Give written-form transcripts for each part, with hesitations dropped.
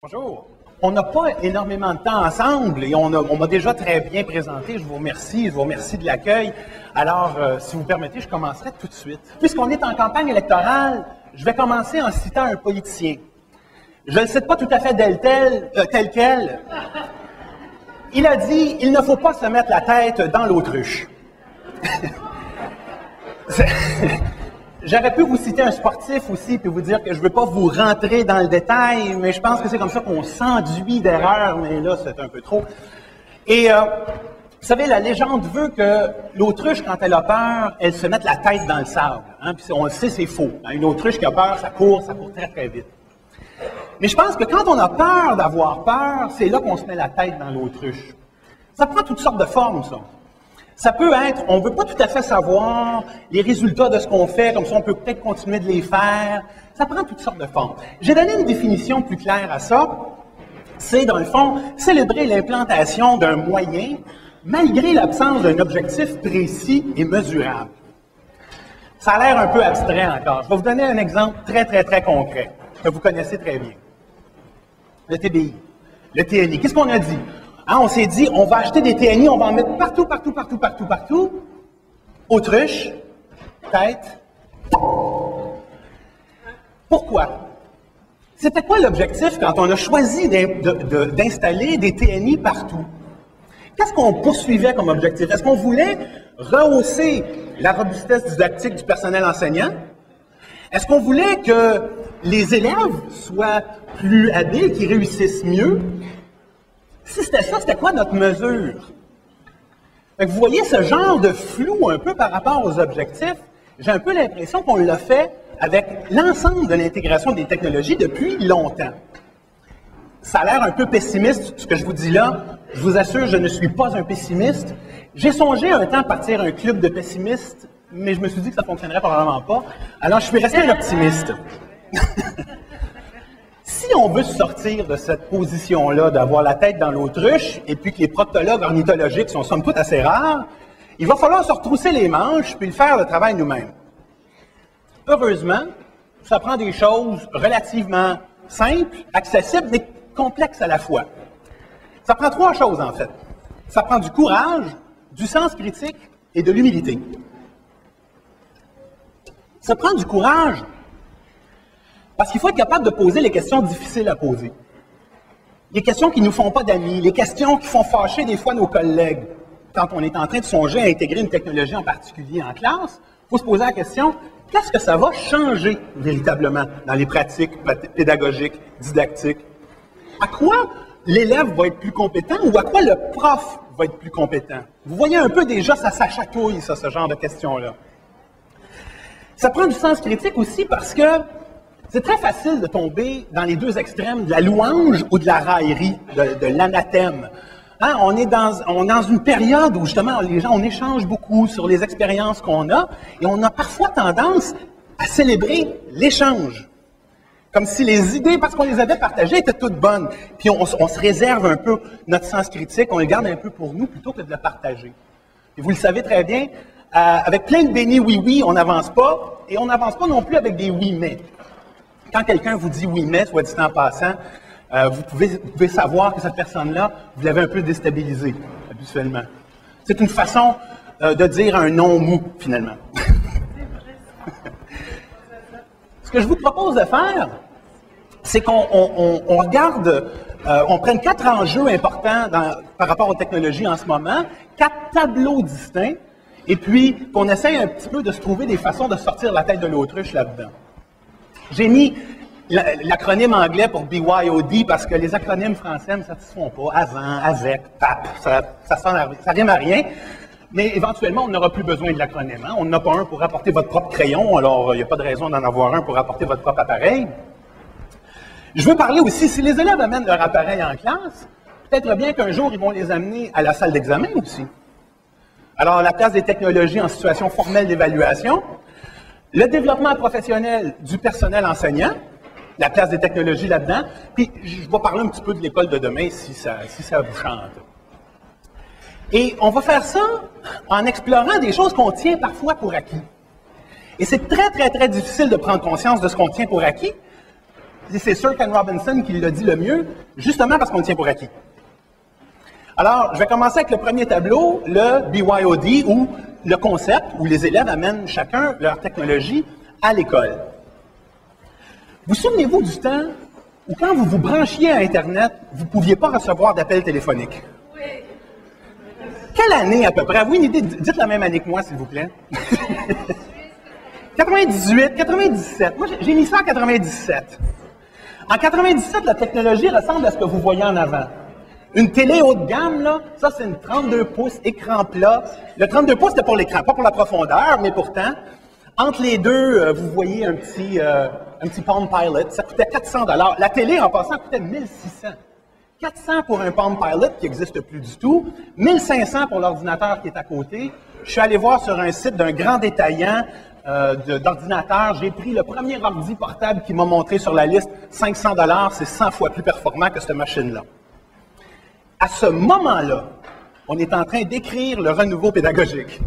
Bonjour. On n'a pas énormément de temps ensemble et on m'a déjà très bien présenté. Je vous remercie de l'accueil. Alors, si vous permettez, je commencerai tout de suite. Puisqu'on est en campagne électorale, je vais commencer en citant un politicien. Je ne le cite pas tout à fait tel quel. Il a dit « Il ne faut pas se mettre la tête dans l'autruche ». J'aurais pu vous citer un sportif aussi, puis vous dire que je ne veux pas vous rentrer dans le détail, mais je pense que c'est comme ça qu'on s'enduit d'erreurs, mais là, c'est un peu trop. Et, vous savez, la légende veut que l'autruche, quand elle a peur, elle se mette la tête dans le sable. Hein, puis on le sait, c'est faux. Hein, une autruche qui a peur, ça court très, très vite. Mais je pense que quand on a peur d'avoir peur, c'est là qu'on se met la tête dans l'autruche. Ça prend toutes sortes de formes, ça. Ça peut être, on ne veut pas tout à fait savoir les résultats de ce qu'on fait, comme ça on peut peut-être continuer de les faire. Ça prend toutes sortes de formes. J'ai donné une définition plus claire à ça. C'est, dans le fond, célébrer l'implantation d'un moyen malgré l'absence d'un objectif précis et mesurable. Ça a l'air un peu abstrait encore. Je vais vous donner un exemple très, très, très concret, que vous connaissez très bien. Le TBI, le TNI. Qu'est-ce qu'on a dit? Hein, on s'est dit, on va acheter des TNI, on va en mettre partout. Autruche, tête. Pourquoi? C'était quoi l'objectif quand on a choisi d'installer des TNI partout? Qu'est-ce qu'on poursuivait comme objectif? Est-ce qu'on voulait rehausser la robustesse didactique du personnel enseignant? Est-ce qu'on voulait que les élèves soient plus habiles, qu'ils réussissent mieux? Si c'était ça, c'était quoi notre mesure? Fait que vous voyez ce genre de flou un peu par rapport aux objectifs. J'ai un peu l'impression qu'on l'a fait avec l'ensemble de l'intégration des technologies depuis longtemps. Ça a l'air un peu pessimiste, ce que je vous dis là. Je vous assure, je ne suis pas un pessimiste. J'ai songé un temps partir un club de pessimistes, mais je me suis dit que ça ne fonctionnerait probablement pas. Alors, je suis resté un optimiste. Si on veut sortir de cette position-là, d'avoir la tête dans l'autruche, et puis que les proctologues ornithologiques sont somme toute assez rares, il va falloir se retrousser les manches puis faire le travail nous-mêmes. Heureusement, ça prend des choses relativement simples, accessibles, mais complexes à la fois. Ça prend trois choses, en fait. Ça prend du courage, du sens critique et de l'humilité. Ça prend du courage parce qu'il faut être capable de poser les questions difficiles à poser. Les questions qui ne nous font pas d'amis, les questions qui font fâcher des fois nos collègues. Quand on est en train de songer à intégrer une technologie en particulier en classe, il faut se poser la question, qu'est-ce que ça va changer véritablement dans les pratiques pédagogiques, didactiques? À quoi l'élève va être plus compétent ou à quoi le prof va être plus compétent? Vous voyez un peu déjà, ça s'achatouille, ça, ce genre de questions-là. Ça prend du sens critique aussi parce que c'est très facile de tomber dans les deux extrêmes de la louange ou de la raillerie, de l'anathème. Hein, on est dans une période où justement les gens, on échange beaucoup sur les expériences qu'on a et on a parfois tendance à célébrer l'échange. Comme si les idées, parce qu'on les avait partagées, étaient toutes bonnes. Puis on se réserve un peu notre sens critique, on le garde un peu pour nous plutôt que de le partager. Et vous le savez très bien, avec plein de bénis oui-oui, on n'avance pas et on n'avance pas non plus avec des oui-mais. Quand quelqu'un vous dit oui, mais, soit dit en passant, vous pouvez savoir que cette personne-là, vous l'avez un peu déstabilisée, habituellement. C'est une façon de dire un non mou, finalement. Ce que je vous propose de faire, c'est qu'on regarde, on prenne 4 enjeux importants par rapport aux technologies en ce moment, 4 tableaux distincts, et puis qu'on essaye un petit peu de se trouver des façons de sortir la tête de l'autruche là-dedans. J'ai mis l'acronyme anglais pour BYOD parce que les acronymes français ne me satisfont pas. ASAN, ASEC, PAP, ça rime à rien. Mais éventuellement, on n'aura plus besoin de l'acronyme. Hein? On n'en a pas un pour apporter votre propre crayon, alors il n'y a pas de raison d'en avoir un pour apporter votre propre appareil. Je veux parler aussi, si les élèves amènent leur appareil en classe, peut-être bien qu'un jour, ils vont les amener à la salle d'examen aussi. Alors, la place des technologies en situation formelle d'évaluation, le développement professionnel du personnel enseignant, la place des technologies là-dedans, puis je vais parler un petit peu de l'école de demain si ça vous chante. Et on va faire ça en explorant des choses qu'on tient parfois pour acquis. Et c'est très, très, très difficile de prendre conscience de ce qu'on tient pour acquis C'est Sir Ken Robinson qui l'a dit le mieux, justement parce qu'on le tient pour acquis. Alors, je vais commencer avec le premier tableau, le BYOD, où le concept, où les élèves amènent chacun leur technologie à l'école. Vous souvenez-vous du temps où quand vous vous branchiez à Internet, vous ne pouviez pas recevoir d'appels téléphoniques? Oui. Quelle année à peu près? Avez-vous une idée? Dites la même année que moi, s'il vous plaît. 98, 97. Moi, j'ai mis ça en 97. En 97, la technologie ressemble à ce que vous voyez en avant. Une télé haut de gamme, là, ça, c'est une 32 pouces écran plat. Le 32 pouces, c'était pour l'écran, pas pour la profondeur, mais pourtant, entre les deux, vous voyez un petit Palm Pilot. Ça coûtait 400 $. La télé, en passant, coûtait 1600. 400 pour un Palm Pilot qui n'existe plus du tout, 1500 pour l'ordinateur qui est à côté. Je suis allé voir sur un site d'un grand détaillant d'ordinateur. J'ai pris le premier ordi portable qui m'a montré sur la liste 500 $. C'est 100 fois plus performant que cette machine-là. À ce moment-là, on est en train d'écrire le renouveau pédagogique.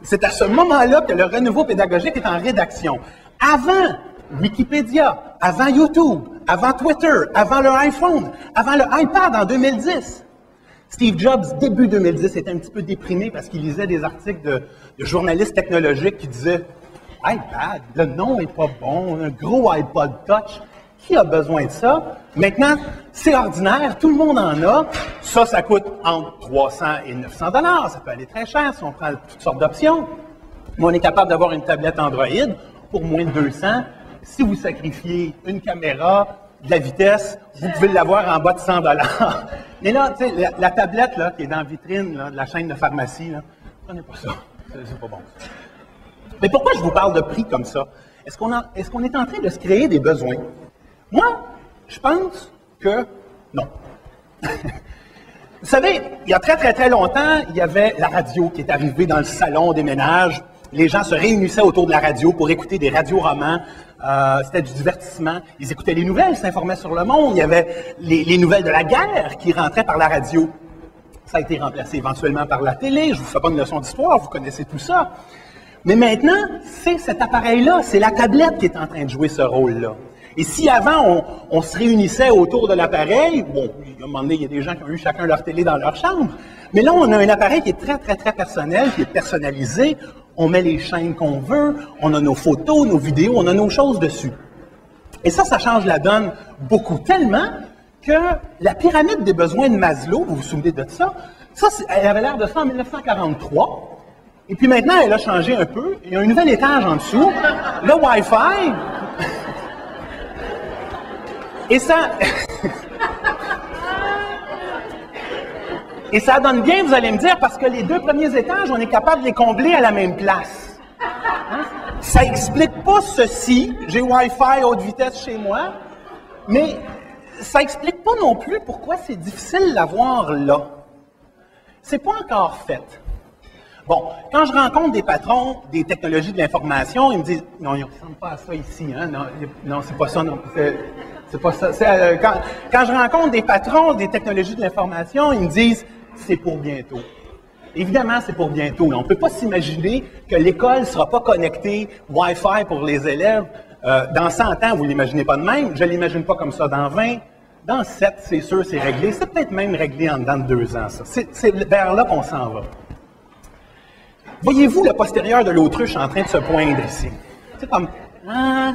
C'est à ce moment-là que le renouveau pédagogique est en rédaction. Avant Wikipédia, avant YouTube, avant Twitter, avant le iPhone, avant le iPad en 2010. Steve Jobs, début 2010, était un petit peu déprimé parce qu'il lisait des articles de journalistes technologiques qui disaient « iPad, le nom n'est pas bon, un gros iPod Touch, qui a besoin de ça? Maintenant, c'est ordinaire, tout le monde en a. Ça coûte entre 300 et 900 $. Ça peut aller très cher si on prend toutes sortes d'options. Mais on est capable d'avoir une tablette Android pour moins de 200. Si vous sacrifiez une caméra, de la vitesse, vous pouvez l'avoir en bas de 100 $. Mais là, tu sais, la tablette là, qui est dans la vitrine là, de la chaîne de pharmacie, là, prenez pas ça. C'est pas bon. Mais pourquoi je vous parle de prix comme ça? Est-ce qu'on est en train de se créer des besoins? Moi, je pense que non. Vous savez, il y a très, très, très longtemps, il y avait la radio qui est arrivée dans le salon des ménages. Les gens se réunissaient autour de la radio pour écouter des radioromans. C'était du divertissement. Ils écoutaient les nouvelles, s'informaient sur le monde. Il y avait les nouvelles de la guerre qui rentraient par la radio. Ça a été remplacé éventuellement par la télé. Je ne vous fais pas une leçon d'histoire, vous connaissez tout ça. Mais maintenant, c'est cet appareil-là, c'est la tablette qui est en train de jouer ce rôle-là. Et si avant, on se réunissait autour de l'appareil, bon, à un moment donné, il y a des gens qui ont eu chacun leur télé dans leur chambre, mais là, on a un appareil qui est très, très, très personnel, qui est personnalisé. On met les chaînes qu'on veut, on a nos photos, nos vidéos, on a nos choses dessus. Et ça change la donne beaucoup, tellement que la pyramide des besoins de Maslow, vous vous souvenez de ça, elle avait l'air de ça en 1943. Et puis maintenant, elle a changé un peu. Il y a un nouvel étage en dessous, le Wi-Fi. Et ça... Et ça donne bien, vous allez me dire, parce que les deux premiers étages, on est capable de les combler à la même place. Hein? Ça explique pas ceci. J'ai Wi-Fi haute vitesse chez moi, mais ça explique pas non plus pourquoi c'est difficile d'avoir là. C'est pas encore fait. Bon, quand je rencontre des patrons des technologies de l'information, ils me disent « Non, ils ne ressemblent pas à ça ici. Hein? Non, c'est pas ça. Non, c'est pas ça. Quand je rencontre des patrons des technologies de l'information, ils me disent « C'est pour bientôt. » Évidemment, c'est pour bientôt. On ne peut pas s'imaginer que l'école ne sera pas connectée Wi-Fi pour les élèves. Dans 100 ans, vous ne l'imaginez pas de même. Je ne l'imagine pas comme ça dans 20. Dans 7, c'est sûr, c'est réglé. C'est peut-être même réglé en dedans de 2 ans, ça. C'est vers là qu'on s'en va. Voyez-vous le postérieur de l'autruche en train de se poindre ici? C'est comme... Ah.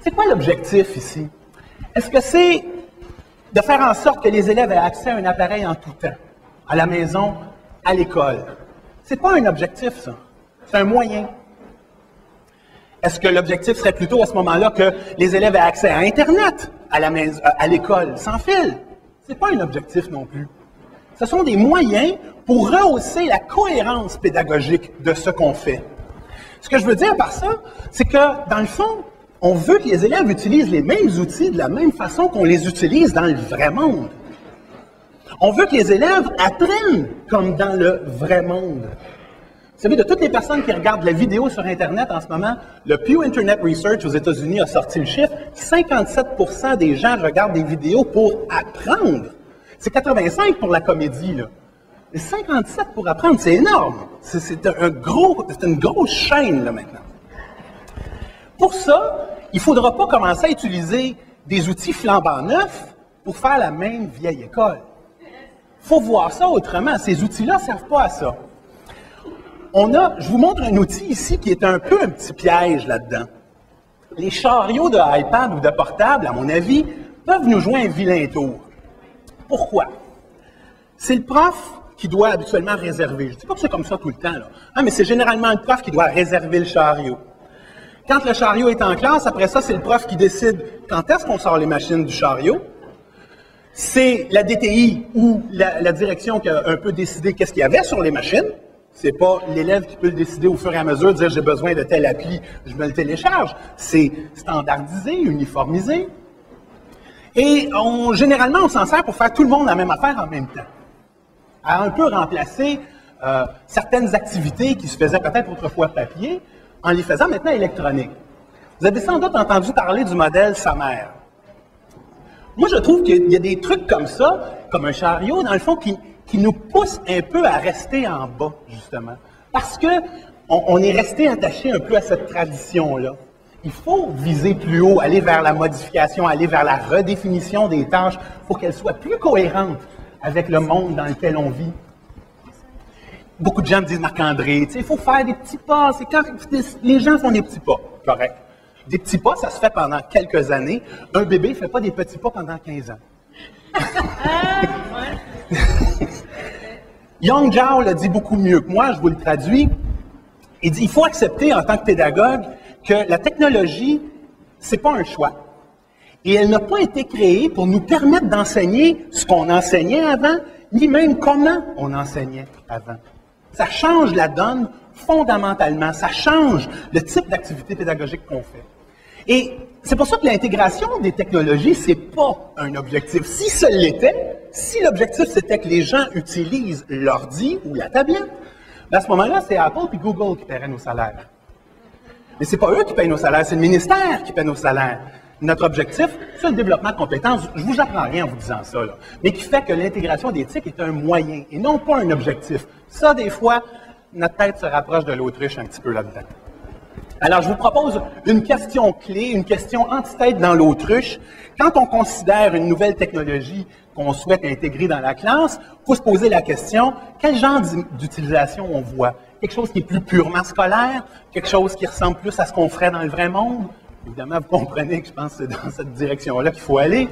C'est quoi l'objectif ici? Est-ce que c'est de faire en sorte que les élèves aient accès à un appareil en tout temps, à la maison, à l'école? C'est pas un objectif, ça. C'est un moyen. Est-ce que l'objectif serait plutôt à ce moment-là que les élèves aient accès à Internet, à la maison, à l'école, sans fil? C'est pas un objectif non plus. Ce sont des moyens pour rehausser la cohérence pédagogique de ce qu'on fait. Ce que je veux dire par ça, c'est que, dans le fond, on veut que les élèves utilisent les mêmes outils de la même façon qu'on les utilise dans le vrai monde. On veut que les élèves apprennent comme dans le vrai monde. Vous savez, de toutes les personnes qui regardent la vidéo sur Internet en ce moment, le Pew Internet Research aux États-Unis a sorti le chiffre, 57% des gens regardent des vidéos pour apprendre. C'est 85 pour la comédie, là. Mais 57 pour apprendre, c'est énorme. C'est une grosse chaîne, là, maintenant. Pour ça, il ne faudra pas commencer à utiliser des outils flambant neufs pour faire la même vieille école. Il faut voir ça autrement. Ces outils-là ne servent pas à ça. Je vous montre un outil ici qui est un peu un petit piège là-dedans. Les chariots de iPad ou de portable, à mon avis, peuvent nous jouer un vilain tour. Pourquoi? C'est le prof qui doit habituellement réserver. Je ne dis pas que c'est comme ça tout le temps, là. Ah, mais c'est généralement le prof qui doit réserver le chariot. Quand le chariot est en classe, après ça, c'est le prof qui décide quand est-ce qu'on sort les machines du chariot. C'est la DTI ou la direction qui a un peu décidé qu'est-ce qu'il y avait sur les machines. C'est pas l'élève qui peut le décider au fur et à mesure, dire j'ai besoin de telle appli, je me le télécharge. C'est standardisé, uniformisé. Et généralement, on s'en sert pour faire tout le monde la même affaire en même temps. À un peu remplacer certaines activités qui se faisaient peut-être autrefois papier, en les faisant maintenant électroniques. Vous avez sans doute entendu parler du modèle SAMR. Moi, je trouve qu'il y a des trucs comme ça, comme un chariot, dans le fond, qui nous poussent un peu à rester en bas, justement. Parce qu'on est resté attaché un peu à cette tradition-là. Il faut viser plus haut, aller vers la modification, aller vers la redéfinition des tâches pour qu'elles soient plus cohérentes avec le monde dans lequel on vit. Beaucoup de gens me disent, Marc-André, il faut faire des petits pas. C'est quand les gens font des petits pas, correct. Des petits pas, ça se fait pendant quelques années. Un bébé ne fait pas des petits pas pendant 15 ans. Yang Zhao le dit beaucoup mieux que moi, je vous le traduis. Il dit, il faut accepter en tant que pédagogue que la technologie, c'est pas un choix. Et elle n'a pas été créée pour nous permettre d'enseigner ce qu'on enseignait avant, ni même comment on enseignait avant. Ça change la donne fondamentalement, ça change le type d'activité pédagogique qu'on fait. Et c'est pour ça que l'intégration des technologies, c'est pas un objectif. Si ce l'était, si l'objectif c'était que les gens utilisent l'ordi ou la tablette, ben à ce moment-là, c'est Apple et Google qui paieraient nos salaires. Mais c'est pas eux qui payent nos salaires, c'est le ministère qui paie nos salaires. Notre objectif, c'est le développement de compétences. Je vous apprends rien en vous disant ça, là, mais qui fait que l'intégration d'éthique est un moyen et non pas un objectif. Ça, des fois, notre tête se rapproche de l'autruche un petit peu là-dedans. Alors, je vous propose une question clé, une question antithèse dans l'autruche. Quand on considère une nouvelle technologie qu'on souhaite intégrer dans la classe, il faut se poser la question, quel genre d'utilisation on voit? Quelque chose qui est plus purement scolaire? Quelque chose qui ressemble plus à ce qu'on ferait dans le vrai monde? Évidemment, vous comprenez que je pense que c'est dans cette direction-là qu'il faut aller.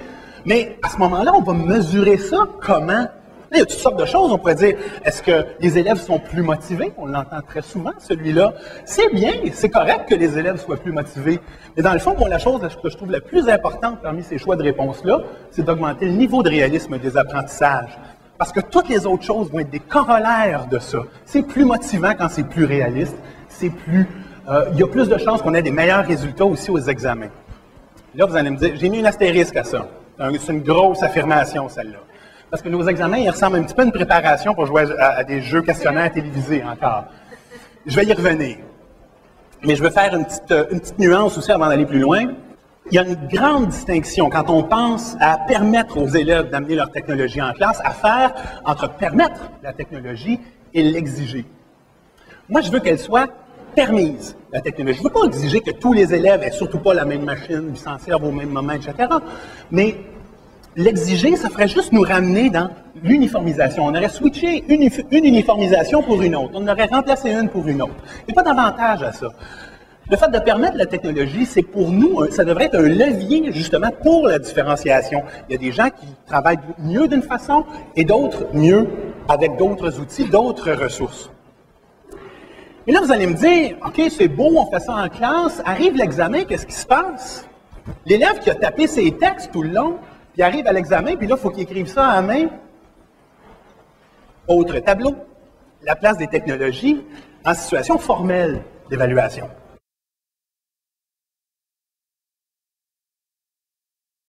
Mais à ce moment-là, on va mesurer ça comment? Là, il y a toutes sortes de choses. On pourrait dire, est-ce que les élèves sont plus motivés? On l'entend très souvent, celui-là. C'est bien, c'est correct que les élèves soient plus motivés. Mais dans le fond, la chose que je trouve la plus importante parmi ces choix de réponse-là, c'est d'augmenter le niveau de réalisme des apprentissages. Parce que toutes les autres choses vont être des corollaires de ça. C'est plus motivant quand c'est plus réaliste. C'est plus... il y a plus de chances qu'on ait des meilleurs résultats aussi aux examens. Là, vous allez me dire, j'ai mis une astérisque à ça. C'est une grosse affirmation, celle-là. Parce que nos examens, ils ressemblent un petit peu à une préparation pour jouer à des jeux questionnaires télévisés encore. Je vais y revenir. Mais je veux faire une petite nuance aussi avant d'aller plus loin. Il y a une grande distinction quand on pense à permettre aux élèves d'amener leur technologie en classe, à faire entre permettre la technologie et l'exiger. Moi, je veux qu'elle soit permise, la technologie. Je ne veux pas exiger que tous les élèves aient surtout pas la même machine, s'en servent au même moment, etc. Mais l'exiger, ça ferait juste nous ramener dans l'uniformisation. On aurait switché une uniformisation pour une autre. On aurait remplacé une pour une autre. Il n'y a pas d'avantage à ça. Le fait de permettre la technologie, c'est pour nous, ça devrait être un levier justement pour la différenciation. Il y a des gens qui travaillent mieux d'une façon et d'autres mieux avec d'autres outils, d'autres ressources. Et là, vous allez me dire, OK, c'est beau, on fait ça en classe, arrive l'examen, qu'est-ce qui se passe? L'élève qui a tapé ses textes tout le long, puis arrive à l'examen, puis là, il faut qu'il écrive ça à la main. Autre tableau, la place des technologies en situation formelle d'évaluation.